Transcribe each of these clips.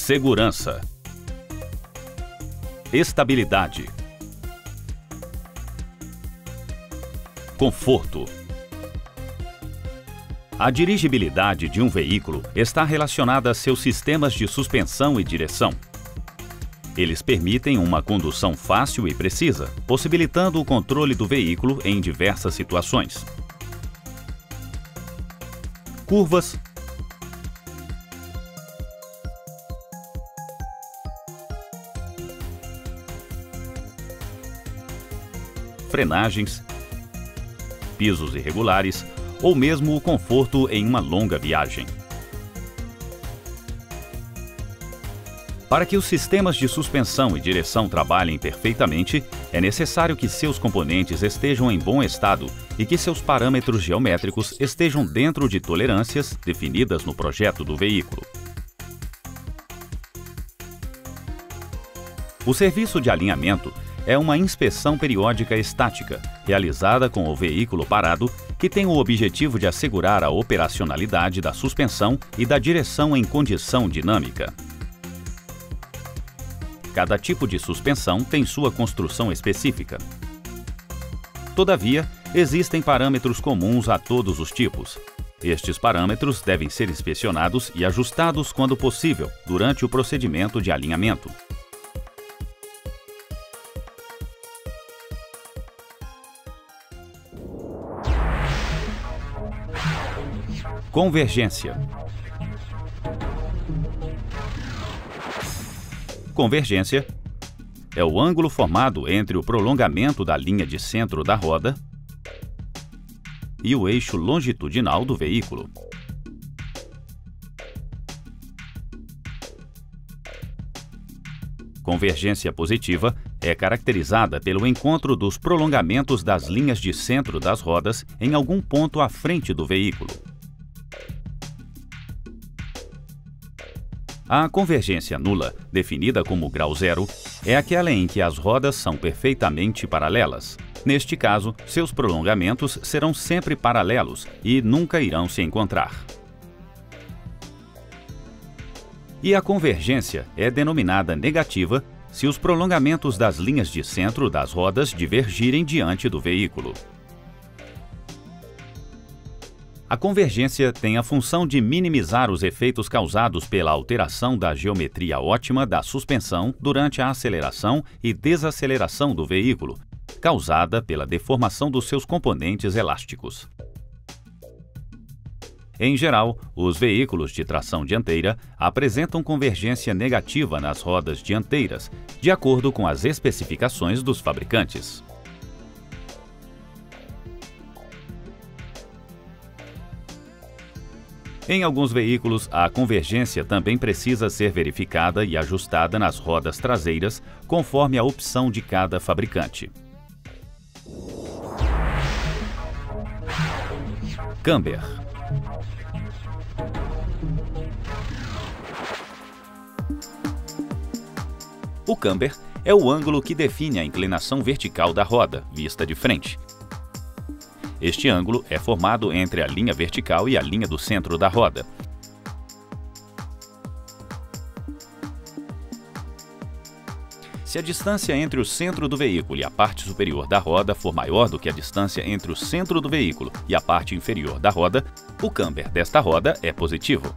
segurança, estabilidade, conforto. A dirigibilidade de um veículo está relacionada a seus sistemas de suspensão e direção. Eles permitem uma condução fácil e precisa, possibilitando o controle do veículo em diversas situações. Curvas, frenagens, pisos irregulares ou mesmo o conforto em uma longa viagem. Para que os sistemas de suspensão e direção trabalhem perfeitamente, é necessário que seus componentes estejam em bom estado e que seus parâmetros geométricos estejam dentro de tolerâncias definidas no projeto do veículo. O serviço de alinhamento é uma inspeção periódica estática, realizada com o veículo parado, que tem o objetivo de assegurar a operacionalidade da suspensão e da direção em condição dinâmica. Cada tipo de suspensão tem sua construção específica. Todavia, existem parâmetros comuns a todos os tipos. Estes parâmetros devem ser inspecionados e ajustados quando possível, durante o procedimento de alinhamento. Convergência. Convergência é o ângulo formado entre o prolongamento da linha de centro da roda e o eixo longitudinal do veículo. Convergência positiva é caracterizada pelo encontro dos prolongamentos das linhas de centro das rodas em algum ponto à frente do veículo. A convergência nula, definida como grau zero, é aquela em que as rodas são perfeitamente paralelas. Neste caso, seus prolongamentos serão sempre paralelos e nunca irão se encontrar. E a convergência é denominada negativa se os prolongamentos das linhas de centro das rodas divergirem diante do veículo. A convergência tem a função de minimizar os efeitos causados pela alteração da geometria ótima da suspensão durante a aceleração e desaceleração do veículo, causada pela deformação dos seus componentes elásticos. Em geral, os veículos de tração dianteira apresentam convergência negativa nas rodas dianteiras, de acordo com as especificações dos fabricantes. Em alguns veículos, a convergência também precisa ser verificada e ajustada nas rodas traseiras, conforme a opção de cada fabricante. Camber. O camber é o ângulo que define a inclinação vertical da roda, vista de frente. Este ângulo é formado entre a linha vertical e a linha do centro da roda. Se a distância entre o centro do veículo e a parte superior da roda for maior do que a distância entre o centro do veículo e a parte inferior da roda, o camber desta roda é positivo.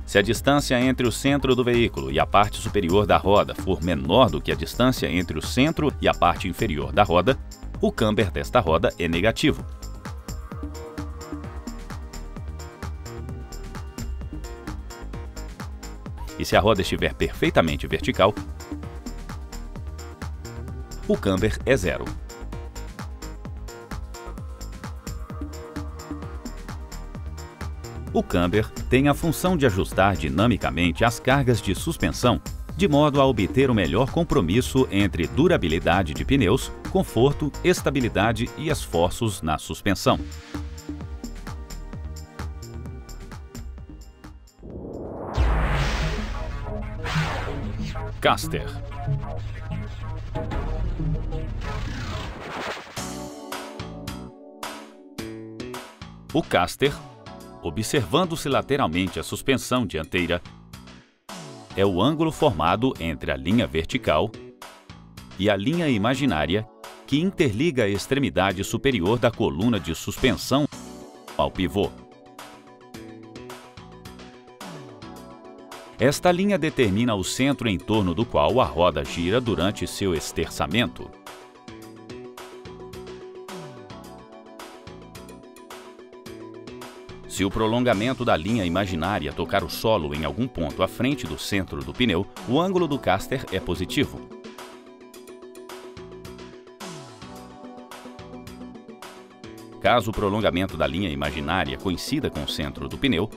Se a distância entre o centro do veículo e a parte superior da roda for menor do que a distância entre o centro e a parte inferior da roda, o camber desta roda é negativo. E se a roda estiver perfeitamente vertical, o camber é zero. O camber tem a função de ajustar dinamicamente as cargas de suspensão, de modo a obter o melhor compromisso entre durabilidade de pneus, conforto, estabilidade e esforços na suspensão. Caster. O caster, observando-se lateralmente a suspensão dianteira, é o ângulo formado entre a linha vertical e a linha imaginária que interliga a extremidade superior da coluna de suspensão ao pivô. Esta linha determina o centro em torno do qual a roda gira durante seu esterçamento. Se o prolongamento da linha imaginária tocar o solo em algum ponto à frente do centro do pneu, o ângulo do caster é positivo. Caso o prolongamento da linha imaginária coincida com o centro do pneu,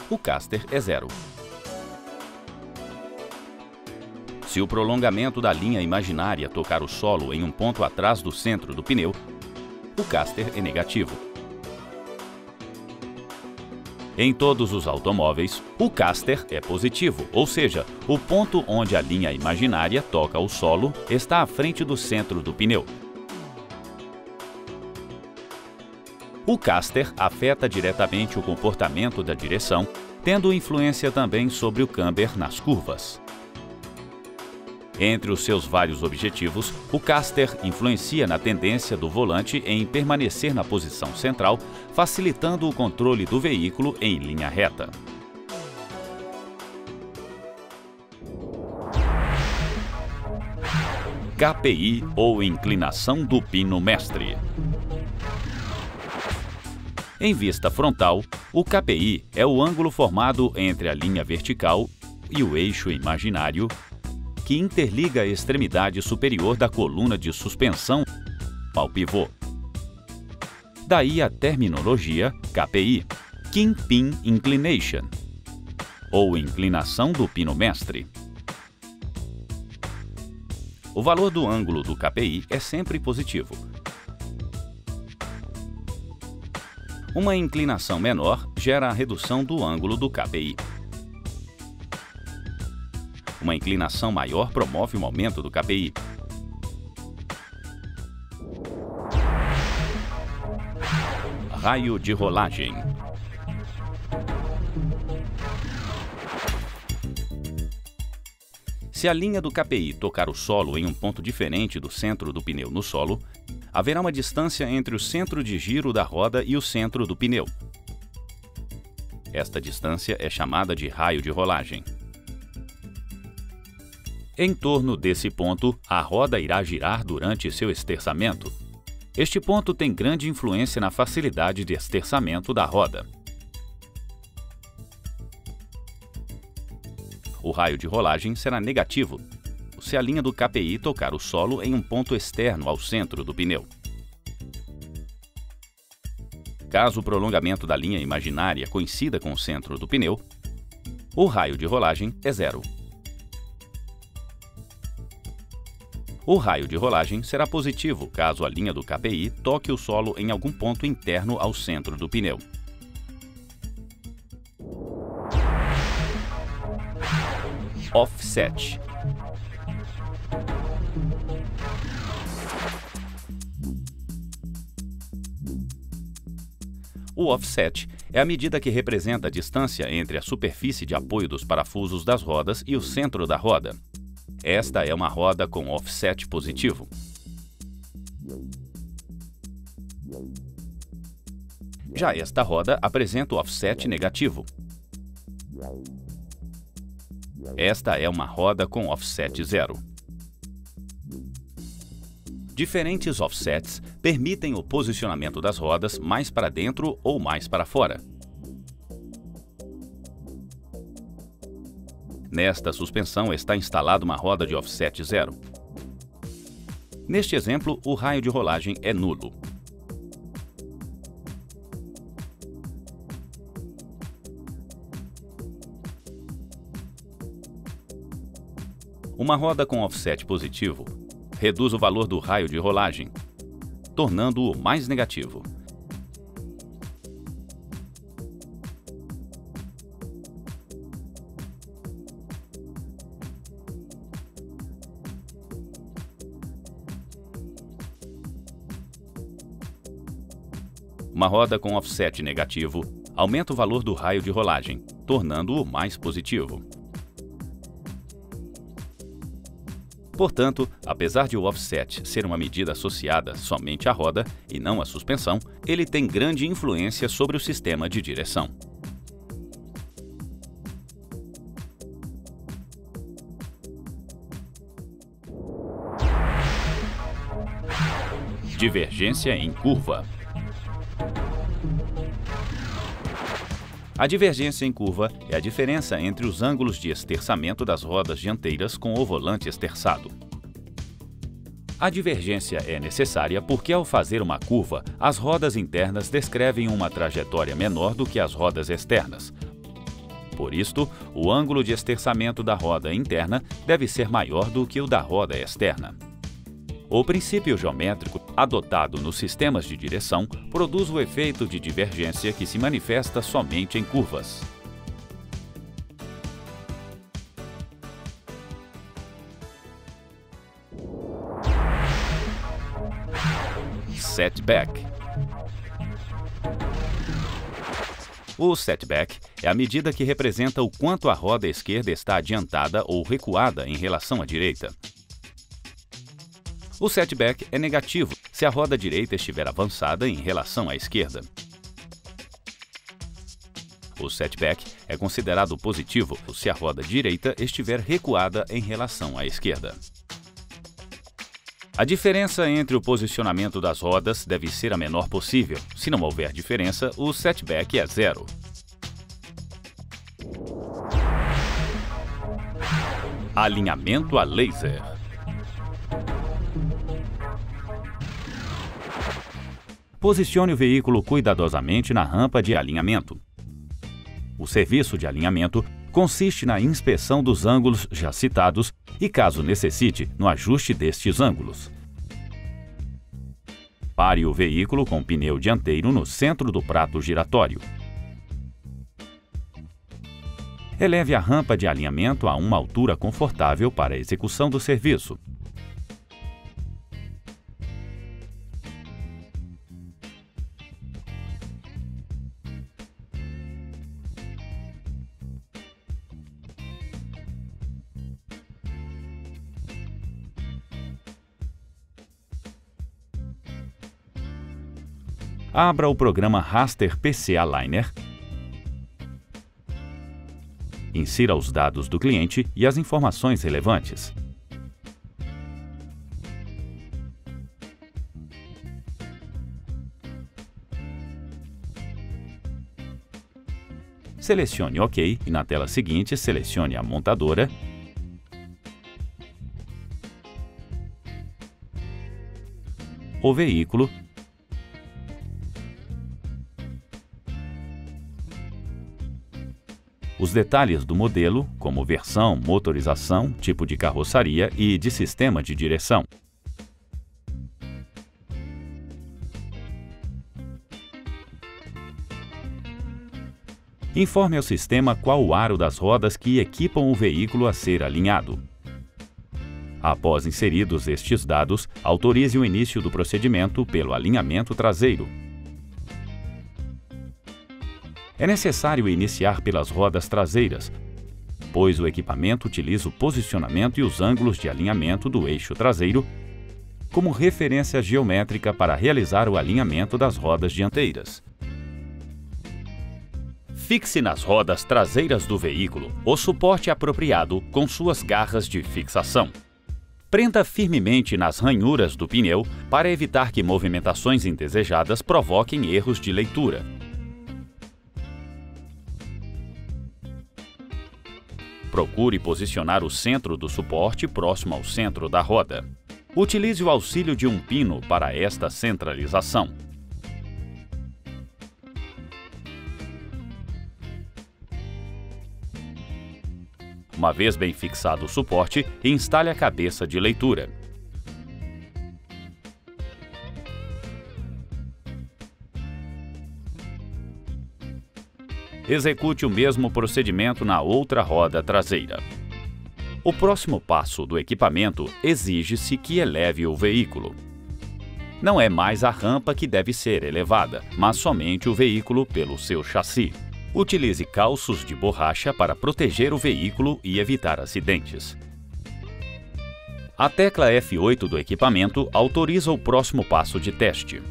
o caster é zero. Se o prolongamento da linha imaginária tocar o solo em um ponto atrás do centro do pneu, o caster é negativo. Em todos os automóveis, o caster é positivo, ou seja, o ponto onde a linha imaginária toca o solo está à frente do centro do pneu. O caster afeta diretamente o comportamento da direção, tendo influência também sobre o camber nas curvas. Entre os seus vários objetivos, o caster influencia na tendência do volante em permanecer na posição central, facilitando o controle do veículo em linha reta. KPI ou inclinação do pino mestre. Em vista frontal, o KPI é o ângulo formado entre a linha vertical e o eixo imaginário que interliga a extremidade superior da coluna de suspensão ao pivô. Daí a terminologia KPI, Kingpin Inclination, ou inclinação do pino mestre. O valor do ângulo do KPI é sempre positivo. Uma inclinação menor gera a redução do ângulo do KPI. Uma inclinação maior promove um aumento do KPI. Raio de rolagem. Se a linha do KPI tocar o solo em um ponto diferente do centro do pneu no solo, haverá uma distância entre o centro de giro da roda e o centro do pneu. Esta distância é chamada de raio de rolagem. Em torno desse ponto, a roda irá girar durante seu esterçamento. Este ponto tem grande influência na facilidade de esterçamento da roda. O raio de rolagem será negativo se a linha do KPI tocar o solo em um ponto externo ao centro do pneu. Caso o prolongamento da linha imaginária coincida com o centro do pneu, o raio de rolagem é zero. O raio de rolagem será positivo caso a linha do KPI toque o solo em algum ponto interno ao centro do pneu. Offset. O offset é a medida que representa a distância entre a superfície de apoio dos parafusos das rodas e o centro da roda. Esta é uma roda com offset positivo. Já esta roda apresenta o offset negativo. Esta é uma roda com offset zero. Diferentes offsets permitem o posicionamento das rodas mais para dentro ou mais para fora. Nesta suspensão está instalada uma roda de offset zero. Neste exemplo, o raio de rolagem é nulo. Uma roda com offset positivo reduz o valor do raio de rolagem, tornando-o mais negativo. Uma roda com offset negativo aumenta o valor do raio de rolagem, tornando-o mais positivo. Portanto, apesar de o offset ser uma medida associada somente à roda e não à suspensão, ele tem grande influência sobre o sistema de direção. Divergência em curva. A divergência em curva é a diferença entre os ângulos de esterçamento das rodas dianteiras com o volante esterçado. A divergência é necessária porque, ao fazer uma curva, as rodas internas descrevem uma trajetória menor do que as rodas externas. Por isto, o ângulo de esterçamento da roda interna deve ser maior do que o da roda externa. O princípio geométrico adotado nos sistemas de direção produz o efeito de divergência que se manifesta somente em curvas. Setback. O setback é a medida que representa o quanto a roda esquerda está adiantada ou recuada em relação à direita. O setback é negativo se a roda direita estiver avançada em relação à esquerda. O setback é considerado positivo se a roda direita estiver recuada em relação à esquerda. A diferença entre o posicionamento das rodas deve ser a menor possível. Se não houver diferença, o setback é zero. Alinhamento a laser. Posicione o veículo cuidadosamente na rampa de alinhamento. O serviço de alinhamento consiste na inspeção dos ângulos já citados e, caso necessite, no ajuste destes ângulos. Pare o veículo com o pneu dianteiro no centro do prato giratório. Eleve a rampa de alinhamento a uma altura confortável para a execução do serviço. Abra o programa Raster PC Aligner. Insira os dados do cliente e as informações relevantes. Selecione OK e na tela seguinte selecione a montadora, o veículo, os detalhes do modelo, como versão, motorização, tipo de carroçaria e de sistema de direção. Informe ao sistema qual o aro das rodas que equipam o veículo a ser alinhado. Após inseridos estes dados, autorize o início do procedimento pelo alinhamento traseiro. É necessário iniciar pelas rodas traseiras, pois o equipamento utiliza o posicionamento e os ângulos de alinhamento do eixo traseiro como referência geométrica para realizar o alinhamento das rodas dianteiras. Fixe nas rodas traseiras do veículo o suporte apropriado com suas garras de fixação. Prenda firmemente nas ranhuras do pneu para evitar que movimentações indesejadas provoquem erros de leitura. Procure posicionar o centro do suporte próximo ao centro da roda. Utilize o auxílio de um pino para esta centralização. Uma vez bem fixado o suporte, instale a cabeça de leitura. Execute o mesmo procedimento na outra roda traseira. O próximo passo do equipamento exige-se que eleve o veículo. Não é mais a rampa que deve ser elevada, mas somente o veículo pelo seu chassi. Utilize calços de borracha para proteger o veículo e evitar acidentes. A tecla F8 do equipamento autoriza o próximo passo de teste.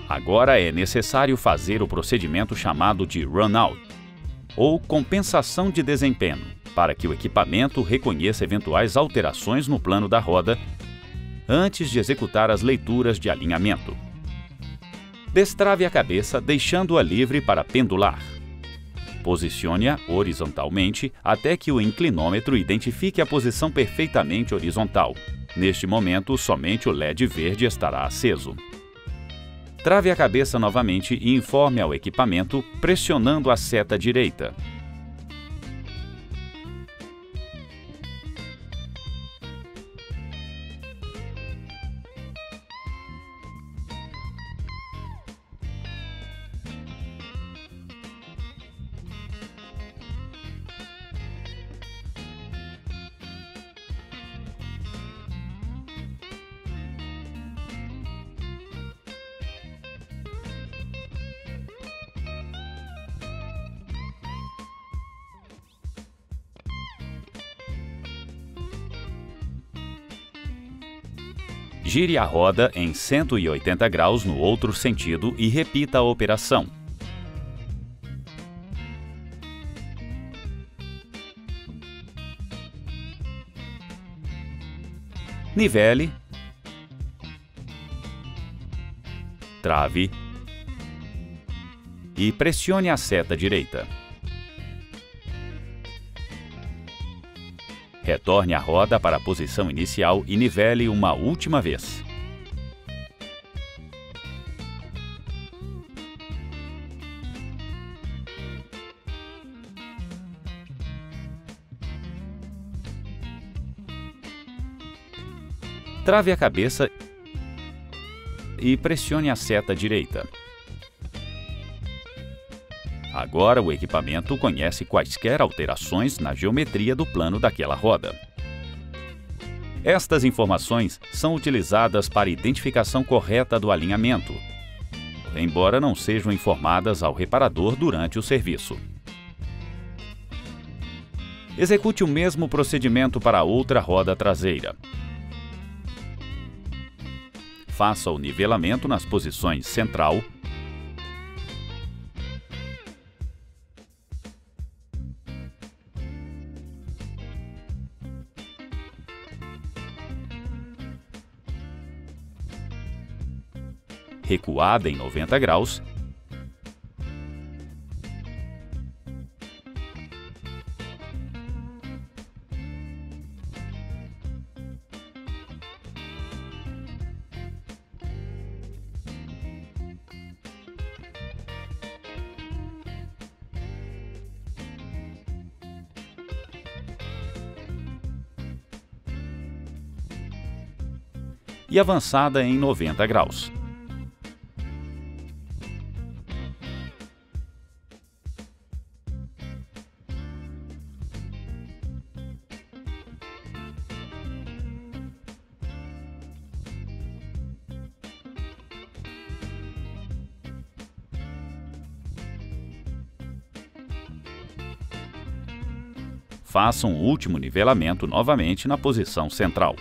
Agora é necessário fazer o procedimento chamado de run-out, ou compensação de desempenho, para que o equipamento reconheça eventuais alterações no plano da roda antes de executar as leituras de alinhamento. Destrave a cabeça, deixando-a livre para pendular. Posicione-a horizontalmente até que o inclinômetro identifique a posição perfeitamente horizontal. Neste momento, somente o LED verde estará aceso. Trave a cabeça novamente e informe ao equipamento pressionando a seta direita. Gire a roda em 180 graus no outro sentido e repita a operação. Nivele, trave e pressione a seta direita. Retorne a roda para a posição inicial e nivele uma última vez. Trave a cabeça e pressione a seta direita. Agora o equipamento conhece quaisquer alterações na geometria do plano daquela roda. Estas informações são utilizadas para a identificação correta do alinhamento, embora não sejam informadas ao reparador durante o serviço. Execute o mesmo procedimento para a outra roda traseira. Faça o nivelamento nas posições central, recuada em 90 graus, e avançada em 90 graus. Faça um último nivelamento novamente na posição central.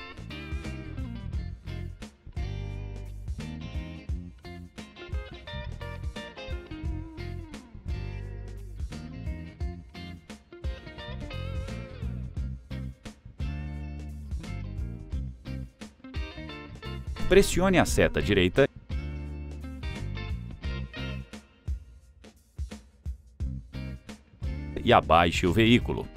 Pressione a seta direita e abaixe o veículo.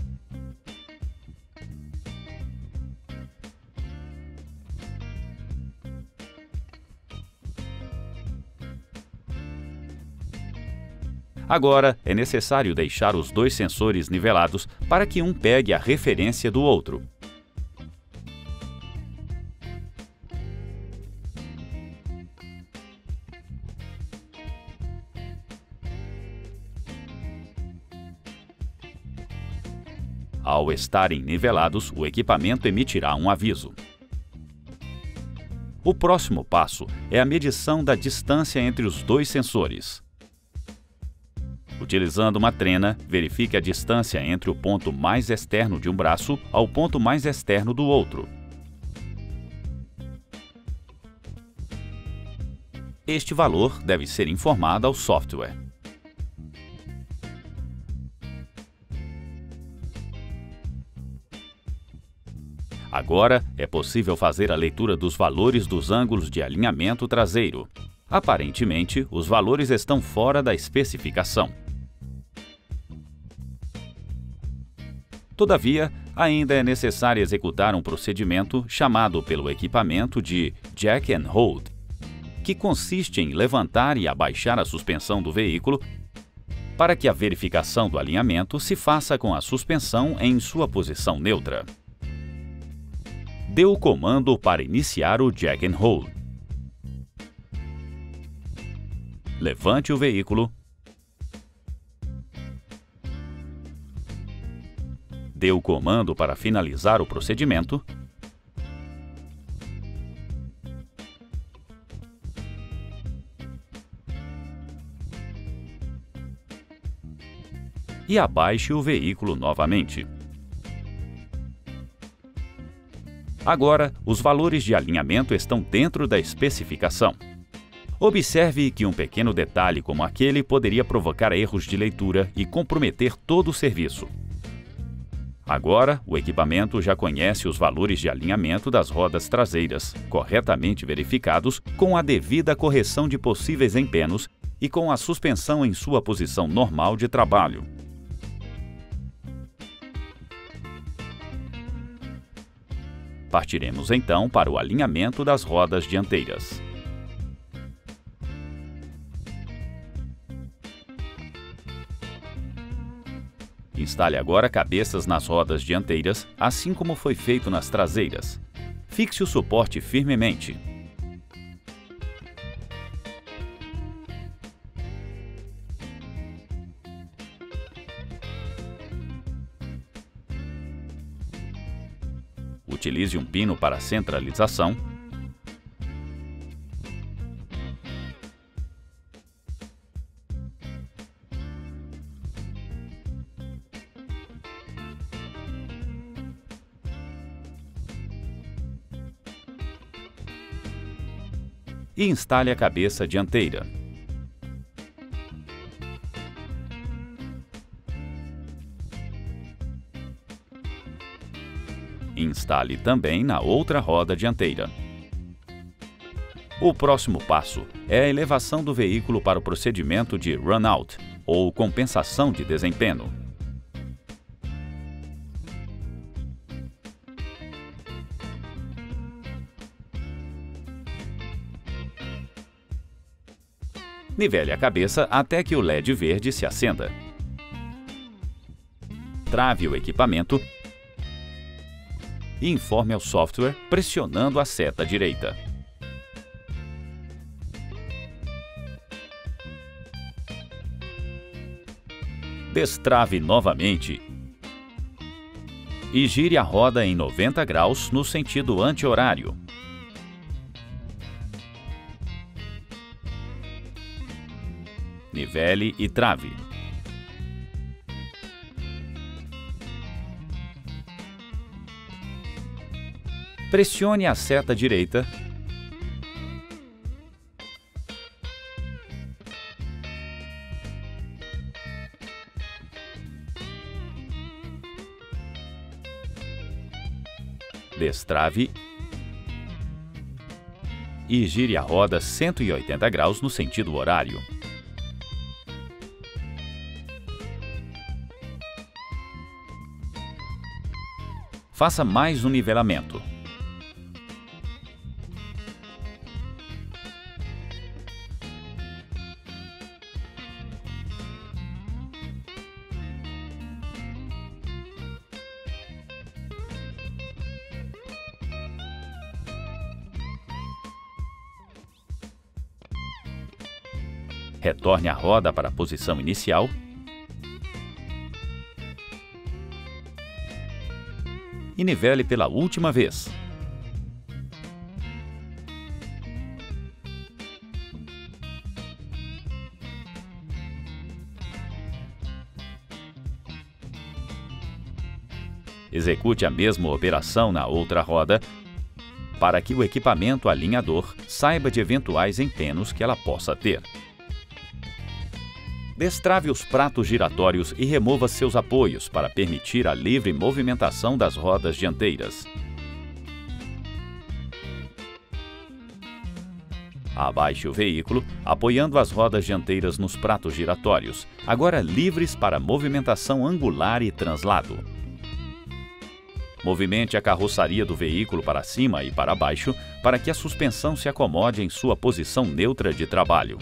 Agora, é necessário deixar os dois sensores nivelados para que um pegue a referência do outro. Ao estarem nivelados, o equipamento emitirá um aviso. O próximo passo é a medição da distância entre os dois sensores. Utilizando uma trena, verifique a distância entre o ponto mais externo de um braço ao ponto mais externo do outro. Este valor deve ser informado ao software. Agora, é possível fazer a leitura dos valores dos ângulos de alinhamento traseiro. Aparentemente, os valores estão fora da especificação. Todavia, ainda é necessário executar um procedimento chamado pelo equipamento de Jack and Hold, que consiste em levantar e abaixar a suspensão do veículo para que a verificação do alinhamento se faça com a suspensão em sua posição neutra. Dê o comando para iniciar o Jack and Hold. Levante o veículo. Dê o comando para finalizar o procedimento. E abaixe o veículo novamente. Agora, os valores de alinhamento estão dentro da especificação. Observe que um pequeno detalhe como aquele poderia provocar erros de leitura e comprometer todo o serviço. Agora, o equipamento já conhece os valores de alinhamento das rodas traseiras, corretamente verificados, com a devida correção de possíveis empenos e com a suspensão em sua posição normal de trabalho. Partiremos então para o alinhamento das rodas dianteiras. Instale agora cabeças nas rodas dianteiras, assim como foi feito nas traseiras. Fixe o suporte firmemente. Utilize um pino para centralização. E instale a cabeça dianteira. Instale também na outra roda dianteira. O próximo passo é a elevação do veículo para o procedimento de run-out, ou compensação de desempenho. Nivele a cabeça até que o LED verde se acenda. Trave o equipamento e informe ao software pressionando a seta direita. Destrave novamente e gire a roda em 90 graus no sentido anti-horário. Nivele e trave. Pressione a seta direita destrave e gire a roda 180 graus no sentido horário. Faça mais um nivelamento. Retorne a roda para a posição inicial. E nivele pela última vez. Execute a mesma operação na outra roda para que o equipamento alinhador saiba de eventuais empenos que ela possa ter. Destrave os pratos giratórios e remova seus apoios para permitir a livre movimentação das rodas dianteiras. Abaixe o veículo, apoiando as rodas dianteiras nos pratos giratórios, agora livres para movimentação angular e translado. Movimente a carroçaria do veículo para cima e para baixo para que a suspensão se acomode em sua posição neutra de trabalho.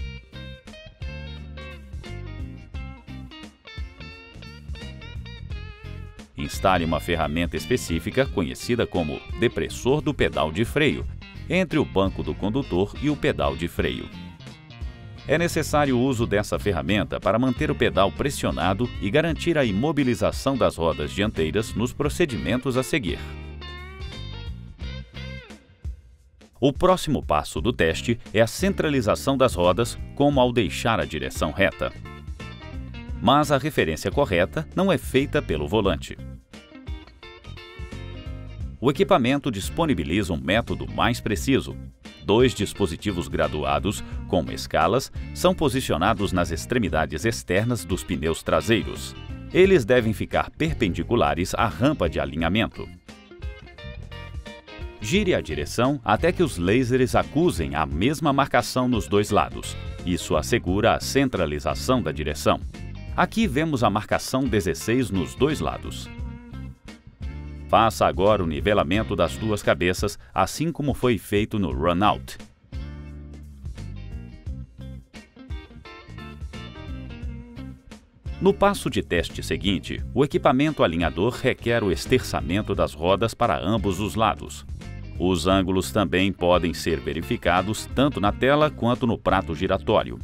Instale uma ferramenta específica, conhecida como depressor do pedal de freio, entre o banco do condutor e o pedal de freio. É necessário o uso dessa ferramenta para manter o pedal pressionado e garantir a imobilização das rodas dianteiras nos procedimentos a seguir. O próximo passo do teste é a centralização das rodas, como ao deixar a direção reta. Mas a referência correta não é feita pelo volante. O equipamento disponibiliza um método mais preciso. 2 dispositivos graduados, com escalas, são posicionados nas extremidades externas dos pneus traseiros. Eles devem ficar perpendiculares à rampa de alinhamento. Gire a direção até que os lasers acusem a mesma marcação nos 2 lados. Isso assegura a centralização da direção. Aqui vemos a marcação 16 nos 2 lados. Faça agora o nivelamento das 2 cabeças, assim como foi feito no Run-Out. No passo de teste seguinte, o equipamento alinhador requer o esterçamento das rodas para ambos os lados. Os ângulos também podem ser verificados tanto na tela quanto no prato giratório.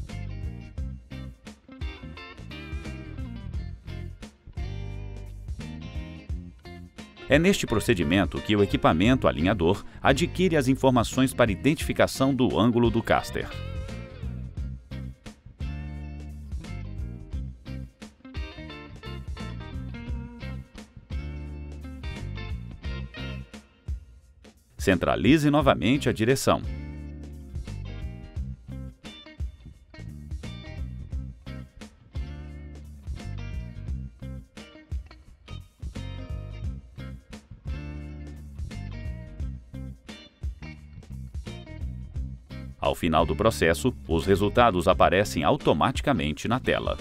É neste procedimento que o equipamento alinhador adquire as informações para identificação do ângulo do caster. Centralize novamente a direção. Ao final do processo, os resultados aparecem automaticamente na tela.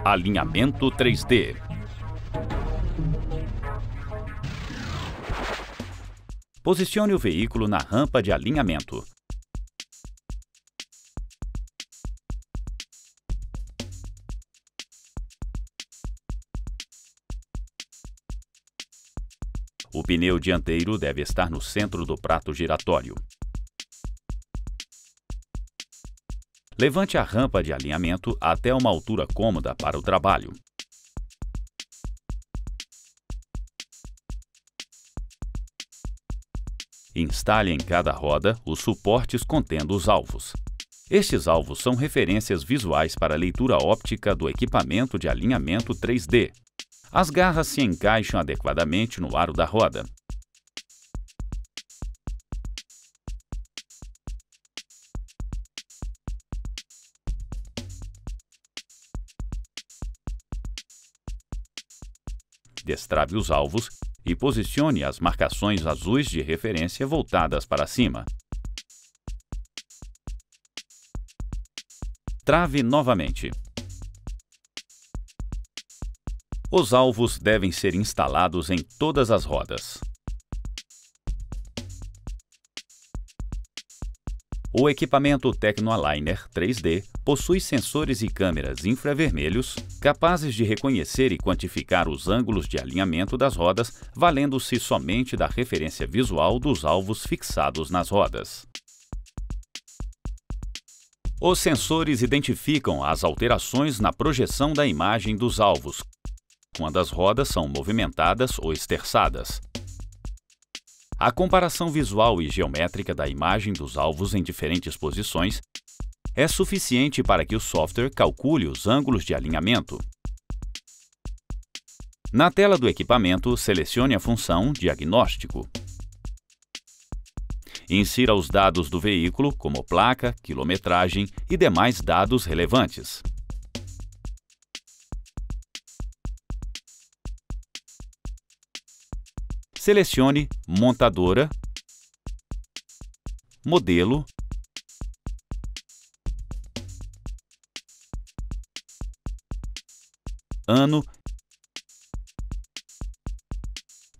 Alinhamento 3D. Posicione o veículo na rampa de alinhamento. O pneu dianteiro deve estar no centro do prato giratório. Levante a rampa de alinhamento até uma altura cômoda para o trabalho. Instale em cada roda os suportes contendo os alvos. Estes alvos são referências visuais para a leitura óptica do equipamento de alinhamento 3D. As garras se encaixam adequadamente no aro da roda. Destrave os alvos e posicione as marcações azuis de referência voltadas para cima. Trave novamente. Os alvos devem ser instalados em todas as rodas. O equipamento TechnoAligner 3D possui sensores e câmeras infravermelhos capazes de reconhecer e quantificar os ângulos de alinhamento das rodas, valendo-se somente da referência visual dos alvos fixados nas rodas. Os sensores identificam as alterações na projeção da imagem dos alvos, quando as rodas são movimentadas ou esterçadas. A comparação visual e geométrica da imagem dos alvos em diferentes posições é suficiente para que o software calcule os ângulos de alinhamento. Na tela do equipamento, selecione a função Diagnóstico. Insira os dados do veículo, como placa, quilometragem e demais dados relevantes. Selecione Montadora, Modelo, Ano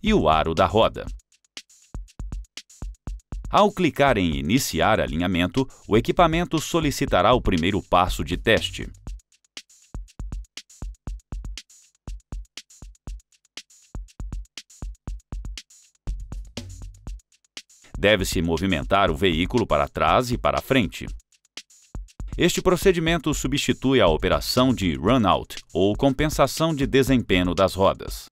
e o aro da roda. Ao clicar em Iniciar alinhamento, o equipamento solicitará o primeiro passo de teste. Deve-se movimentar o veículo para trás e para frente. Este procedimento substitui a operação de run-out, ou compensação de desempenho das rodas.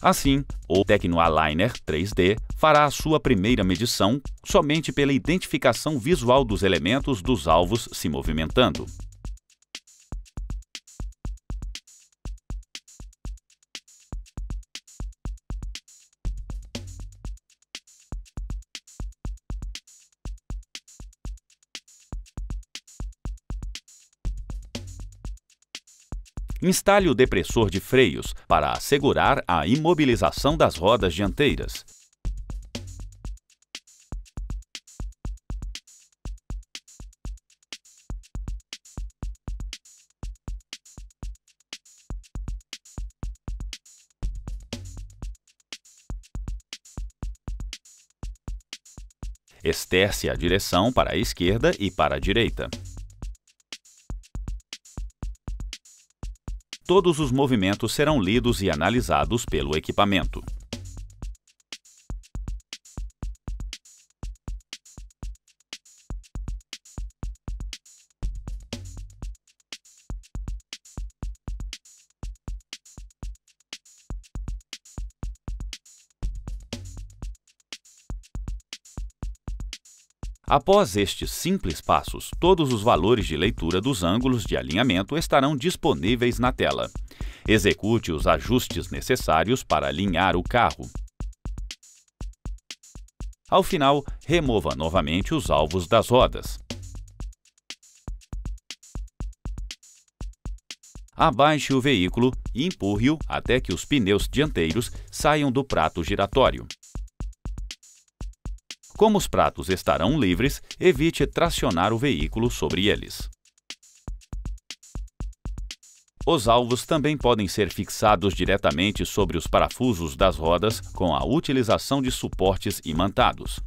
Assim, o Tecnoaligner 3D fará a sua primeira medição somente pela identificação visual dos elementos dos alvos se movimentando. Instale o depressor de freios para assegurar a imobilização das rodas dianteiras. Esterce a direção para a esquerda e para a direita. Todos os movimentos serão lidos e analisados pelo equipamento. Após estes simples passos, todos os valores de leitura dos ângulos de alinhamento estarão disponíveis na tela. Execute os ajustes necessários para alinhar o carro. Ao final, remova novamente os alvos das rodas. Abaixe o veículo e empurre-o até que os pneus dianteiros saiam do prato giratório. Como os pratos estarão livres, evite tracionar o veículo sobre eles. Os alvos também podem ser fixados diretamente sobre os parafusos das rodas com a utilização de suportes imantados.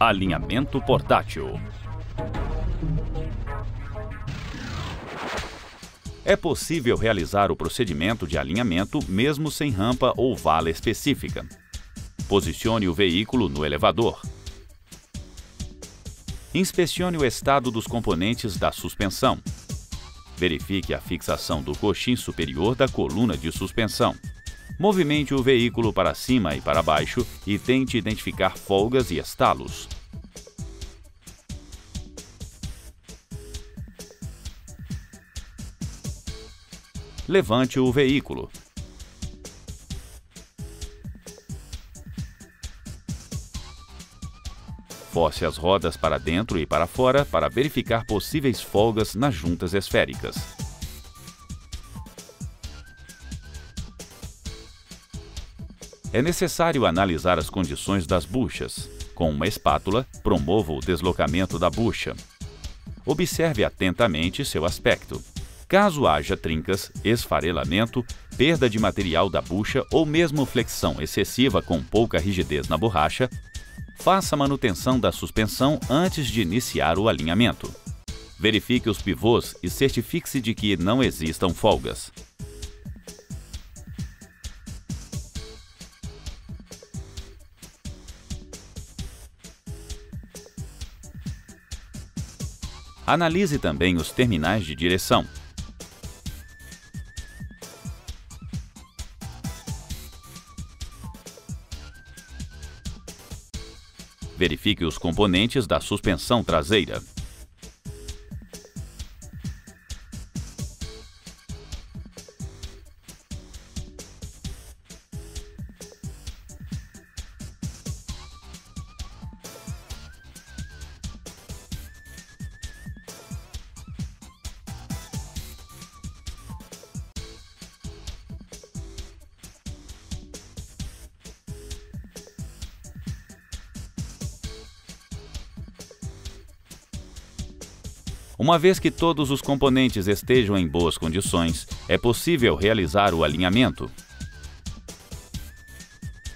Alinhamento portátil. É possível realizar o procedimento de alinhamento mesmo sem rampa ou vala específica. Posicione o veículo no elevador. Inspecione o estado dos componentes da suspensão. Verifique a fixação do coxim superior da coluna de suspensão. Movimente o veículo para cima e para baixo e tente identificar folgas e estalos. Levante o veículo. Force as rodas para dentro e para fora para verificar possíveis folgas nas juntas esféricas. É necessário analisar as condições das buchas. Com uma espátula, promova o deslocamento da bucha. Observe atentamente seu aspecto. Caso haja trincas, esfarelamento, perda de material da bucha ou mesmo flexão excessiva com pouca rigidez na borracha, faça a manutenção da suspensão antes de iniciar o alinhamento. Verifique os pivôs e certifique-se de que não existam folgas. Analise também os terminais de direção. Verifique os componentes da suspensão traseira. Uma vez que todos os componentes estejam em boas condições, é possível realizar o alinhamento.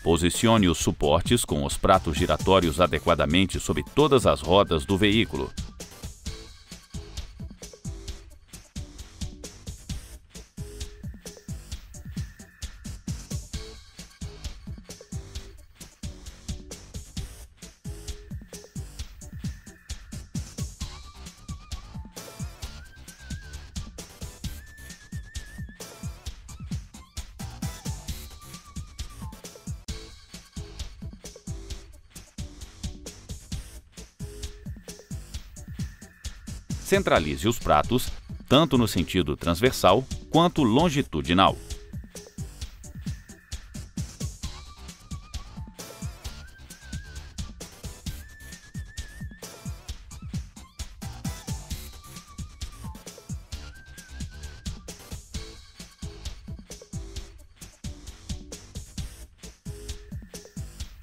Posicione os suportes com os pratos giratórios adequadamente sobre todas as rodas do veículo. Centralize os pratos, tanto no sentido transversal quanto longitudinal.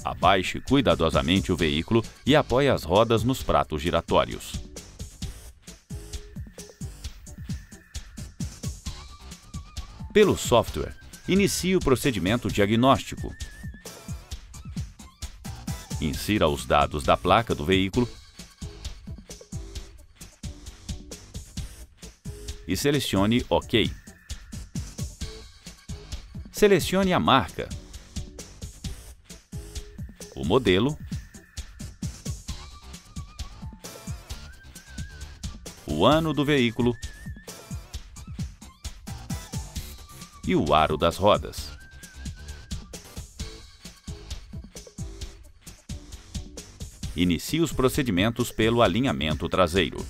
Abaixe cuidadosamente o veículo e apoie as rodas nos pratos giratórios. Pelo software, inicie o procedimento diagnóstico. Insira os dados da placa do veículo e selecione OK. Selecione a marca, o modelo, o ano do veículo e o aro das rodas. Inicie os procedimentos pelo alinhamento traseiro.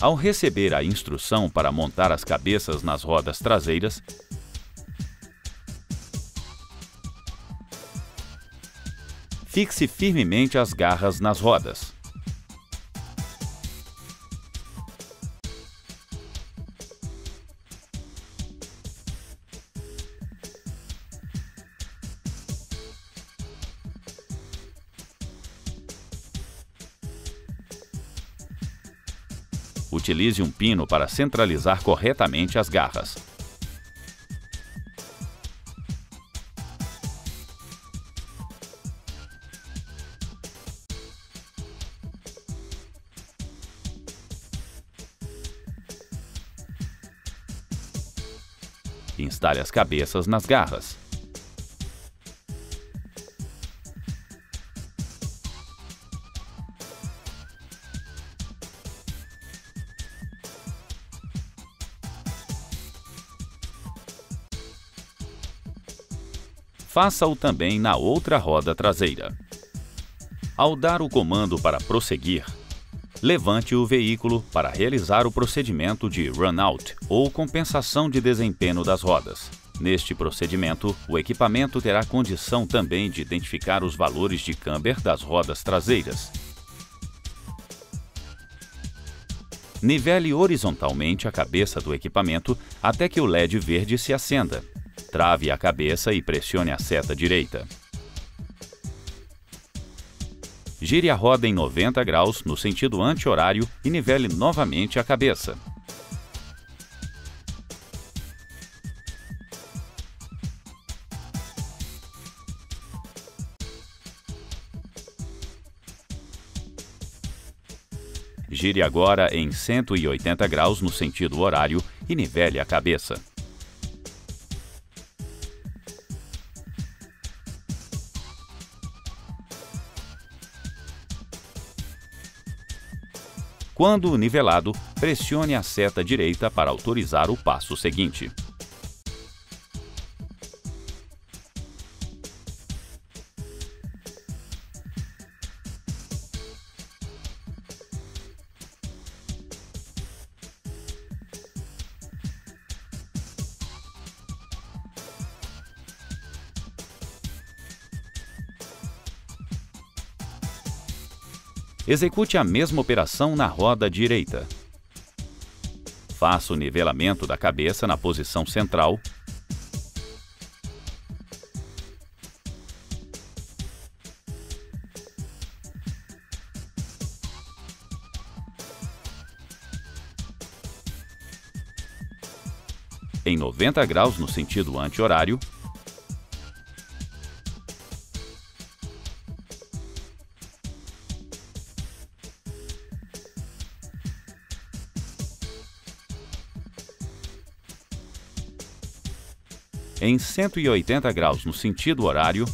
Ao receber a instrução para montar as cabeças nas rodas traseiras, fixe firmemente as garras nas rodas. Utilize um pino para centralizar corretamente as garras. Instale as cabeças nas garras. Faça-o também na outra roda traseira. Ao dar o comando para prosseguir, levante o veículo para realizar o procedimento de run-out ou compensação de desempenho das rodas. Neste procedimento, o equipamento terá condição também de identificar os valores de camber das rodas traseiras. Nivele horizontalmente a cabeça do equipamento até que o LED verde se acenda. Trave a cabeça e pressione a seta direita. Gire a roda em 90 graus no sentido anti-horário e nivele novamente a cabeça. Gire agora em 180 graus no sentido horário e nivele a cabeça. Quando nivelado, pressione a seta direita para autorizar o passo seguinte. Execute a mesma operação na roda direita. Faça o nivelamento da cabeça na posição central. Em 90 graus no sentido anti-horário. Em 180 graus no sentido horário.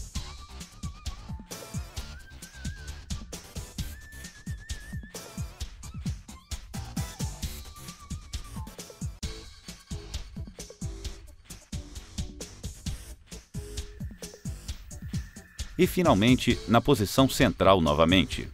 E, finalmente, na posição central novamente.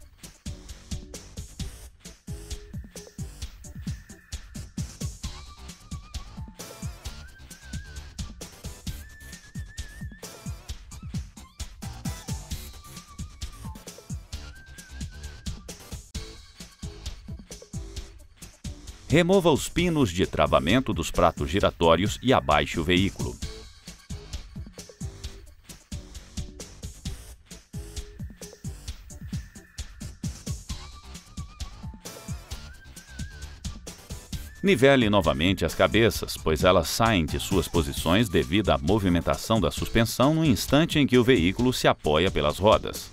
Remova os pinos de travamento dos pratos giratórios e abaixe o veículo. Nivele novamente as cabeças, pois elas saem de suas posições devido à movimentação da suspensão no instante em que o veículo se apoia pelas rodas.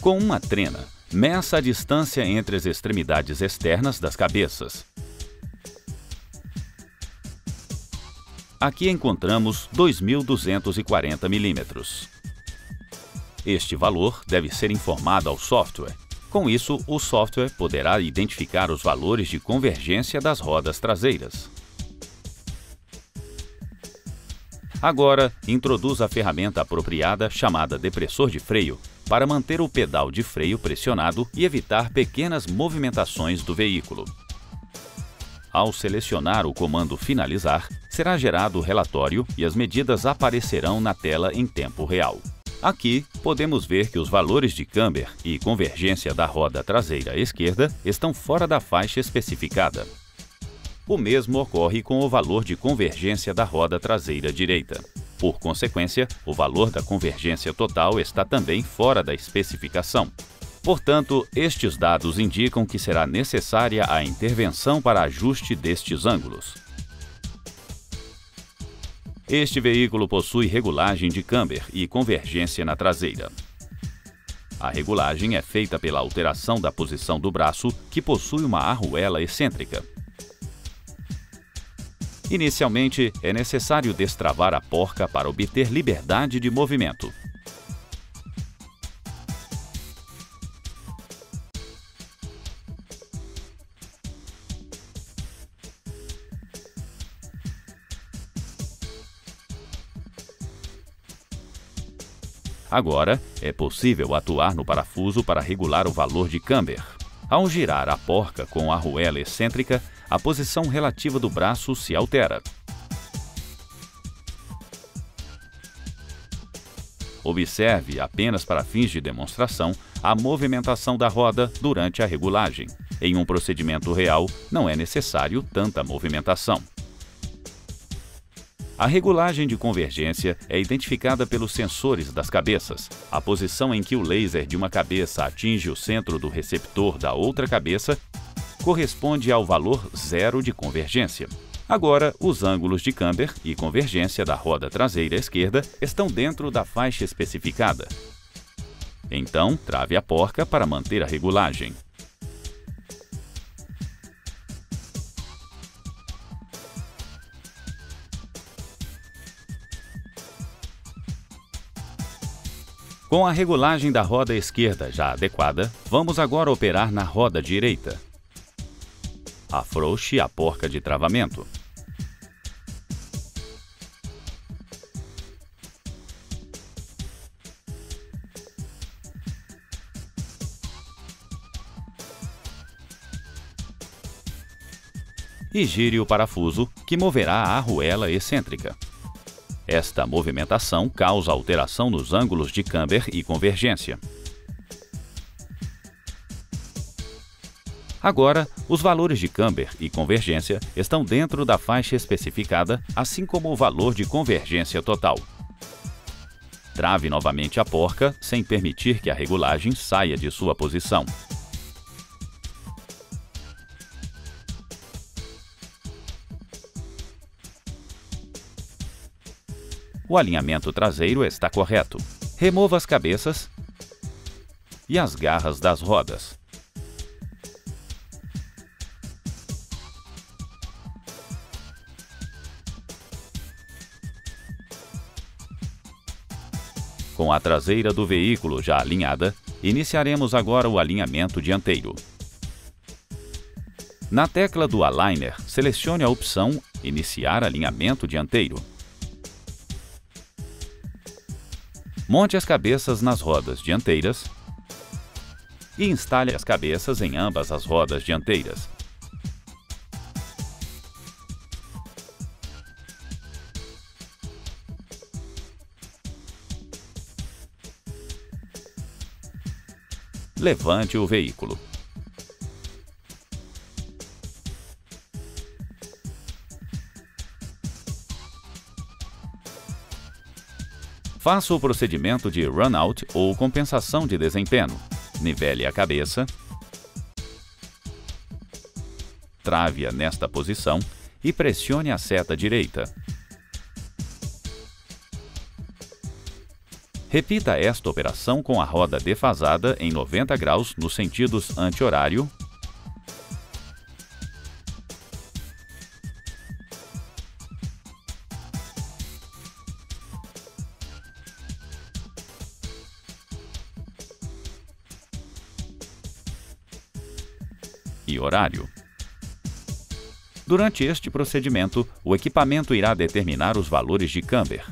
Com uma trena, meça a distância entre as extremidades externas das cabeças. Aqui encontramos 2.240 milímetros. Este valor deve ser informado ao software. Com isso, o software poderá identificar os valores de convergência das rodas traseiras. Agora, introduza a ferramenta apropriada chamada depressor de freio para manter o pedal de freio pressionado e evitar pequenas movimentações do veículo. Ao selecionar o comando Finalizar, será gerado o relatório e as medidas aparecerão na tela em tempo real. Aqui, podemos ver que os valores de camber e convergência da roda traseira esquerda estão fora da faixa especificada. O mesmo ocorre com o valor de convergência da roda traseira direita. Por consequência, o valor da convergência total está também fora da especificação. Portanto, estes dados indicam que será necessária a intervenção para ajuste destes ângulos. Este veículo possui regulagem de camber e convergência na traseira. A regulagem é feita pela alteração da posição do braço, que possui uma arruela excêntrica. Inicialmente, é necessário destravar a porca para obter liberdade de movimento. Agora, é possível atuar no parafuso para regular o valor de camber. Ao girar a porca com a arruela excêntrica, a posição relativa do braço se altera. Observe, apenas para fins de demonstração, a movimentação da roda durante a regulagem. Em um procedimento real, não é necessário tanta movimentação. A regulagem de convergência é identificada pelos sensores das cabeças. A posição em que o laser de uma cabeça atinge o centro do receptor da outra cabeça corresponde ao valor zero de convergência. Agora, os ângulos de camber e convergência da roda traseira esquerda estão dentro da faixa especificada. Então, trave a porca para manter a regulagem. Com a regulagem da roda esquerda já adequada, vamos agora operar na roda direita. Afrouxe a porca de travamento. E gire o parafuso, que moverá a arruela excêntrica. Esta movimentação causa alteração nos ângulos de camber e convergência. Agora, os valores de camber e convergência estão dentro da faixa especificada, assim como o valor de convergência total. Trave novamente a porca, sem permitir que a regulagem saia de sua posição. O alinhamento traseiro está correto. Remova as cabeças e as garras das rodas. Com a traseira do veículo já alinhada, iniciaremos agora o alinhamento dianteiro. Na tecla do Aligner, selecione a opção Iniciar alinhamento dianteiro. Monte as cabeças nas rodas dianteiras e instale as cabeças em ambas as rodas dianteiras. Levante o veículo. Faça o procedimento de run-out ou compensação de desempenho. Nivele a cabeça, trave-a nesta posição e pressione a seta direita. Repita esta operação com a roda defasada em 90 graus nos sentidos anti-horário e horário. Durante este procedimento, o equipamento irá determinar os valores de camber.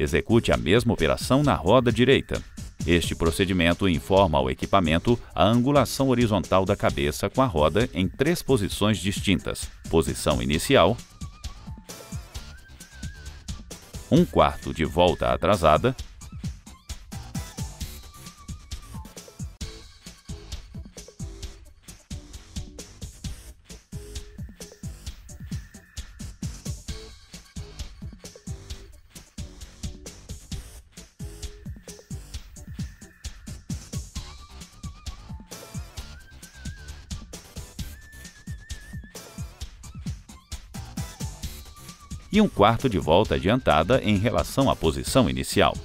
Execute a mesma operação na roda direita. Este procedimento informa ao equipamento a angulação horizontal da cabeça com a roda em 3 posições distintas. Posição inicial, 1/4 de volta atrasada, e 1/4 de volta adiantada em relação à posição inicial.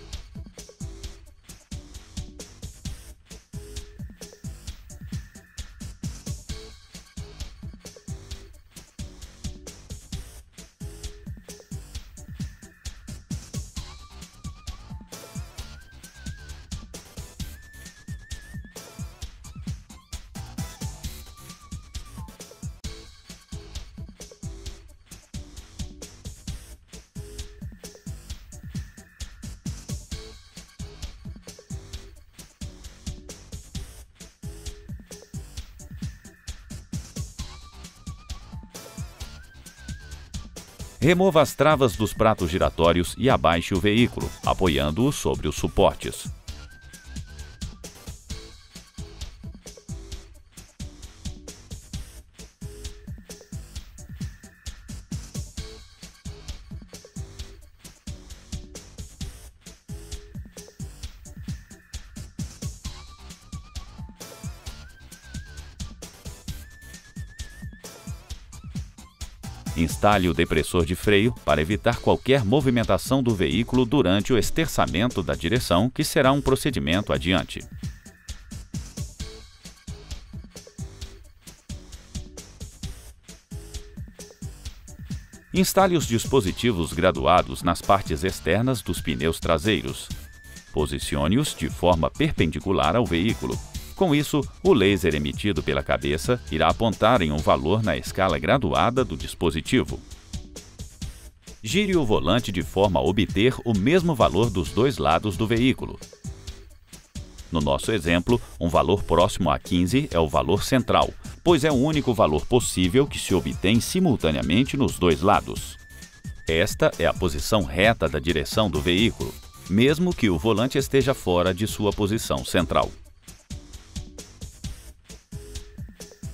Remova as travas dos pratos giratórios e abaixe o veículo, apoiando-o sobre os suportes. Instale o depressor de freio para evitar qualquer movimentação do veículo durante o esterçamento da direção, que será um procedimento adiante. Instale os dispositivos graduados nas partes externas dos pneus traseiros. Posicione-os de forma perpendicular ao veículo. Com isso, o laser emitido pela cabeça irá apontar em um valor na escala graduada do dispositivo. Gire o volante de forma a obter o mesmo valor dos dois lados do veículo. No nosso exemplo, um valor próximo a 15 é o valor central, pois é o único valor possível que se obtém simultaneamente nos dois lados. Esta é a posição reta da direção do veículo, mesmo que o volante esteja fora de sua posição central.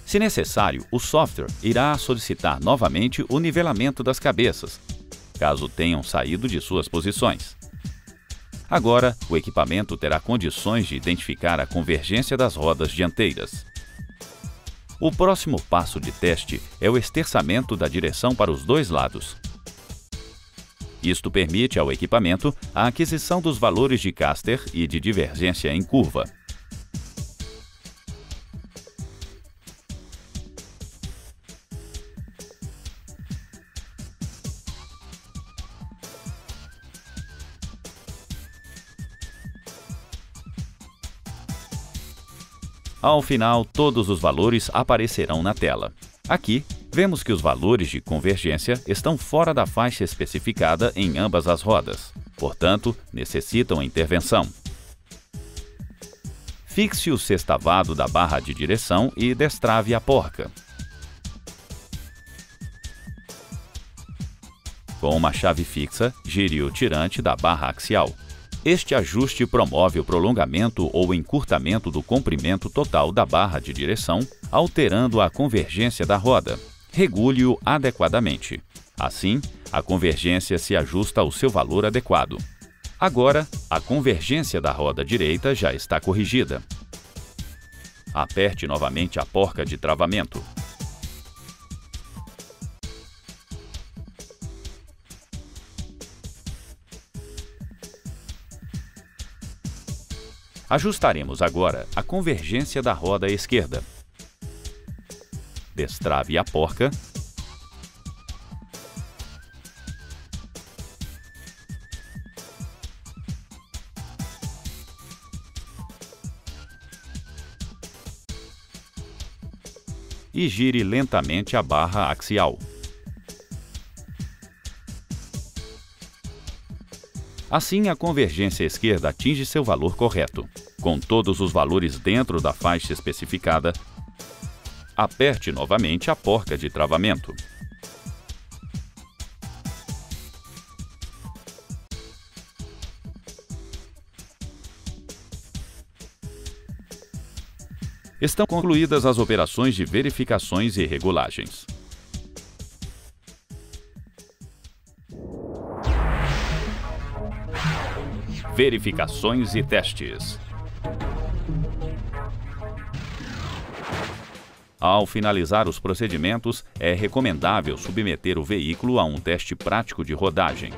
Se necessário, o software irá solicitar novamente o nivelamento das cabeças, caso tenham saído de suas posições. Agora, o equipamento terá condições de identificar a convergência das rodas dianteiras. O próximo passo de teste é o esterçamento da direção para os dois lados. Isto permite ao equipamento a aquisição dos valores de caster e de divergência em curva. Ao final, todos os valores aparecerão na tela. Aqui, vemos que os valores de convergência estão fora da faixa especificada em ambas as rodas. Portanto, necessitam intervenção. Fixe o sextavado da barra de direção e destrave a porca. Com uma chave fixa, gire o tirante da barra axial. Este ajuste promove o prolongamento ou encurtamento do comprimento total da barra de direção, alterando a convergência da roda. Regule-o adequadamente. Assim, a convergência se ajusta ao seu valor adequado. Agora, a convergência da roda direita já está corrigida. Aperte novamente a porca de travamento. Ajustaremos agora a convergência da roda esquerda. Destrave a porca. E gire lentamente a barra axial. Assim, a convergência esquerda atinge seu valor correto. Com todos os valores dentro da faixa especificada, aperte novamente a porca de travamento. Estão concluídas as operações de verificações e regulagens. Verificações e testes. Ao finalizar os procedimentos, é recomendável submeter o veículo a um teste prático de rodagem.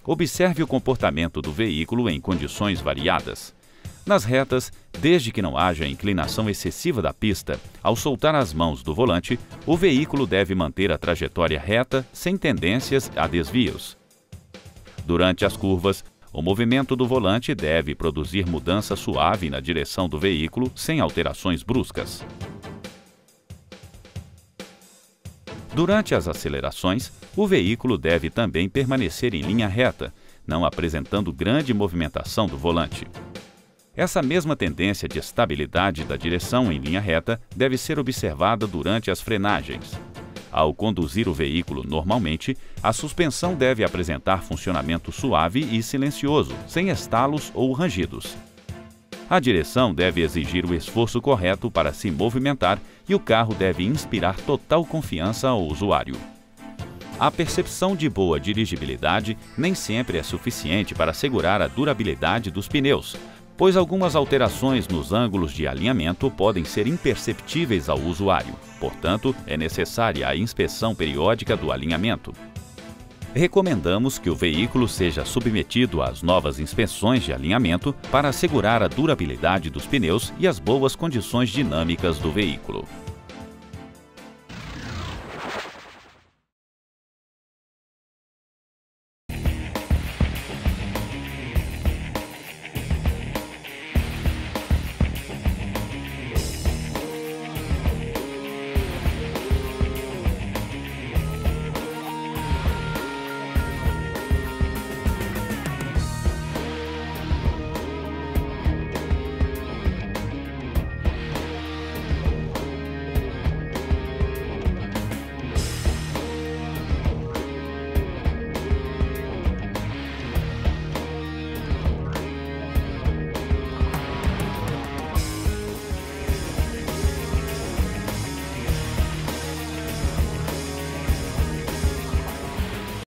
Observe o comportamento do veículo em condições variadas. Nas retas, desde que não haja inclinação excessiva da pista, ao soltar as mãos do volante, o veículo deve manter a trajetória reta, sem tendências a desvios. Durante as curvas, o movimento do volante deve produzir mudança suave na direção do veículo, sem alterações bruscas. Durante as acelerações, o veículo deve também permanecer em linha reta, não apresentando grande movimentação do volante. Essa mesma tendência de estabilidade da direção em linha reta deve ser observada durante as frenagens. Ao conduzir o veículo normalmente, a suspensão deve apresentar funcionamento suave e silencioso, sem estalos ou rangidos. A direção deve exigir o esforço correto para se movimentar e o carro deve inspirar total confiança ao usuário. A percepção de boa dirigibilidade nem sempre é suficiente para assegurar a durabilidade dos pneus, pois algumas alterações nos ângulos de alinhamento podem ser imperceptíveis ao usuário. Portanto, é necessária a inspeção periódica do alinhamento. Recomendamos que o veículo seja submetido às novas inspeções de alinhamento para assegurar a durabilidade dos pneus e as boas condições dinâmicas do veículo.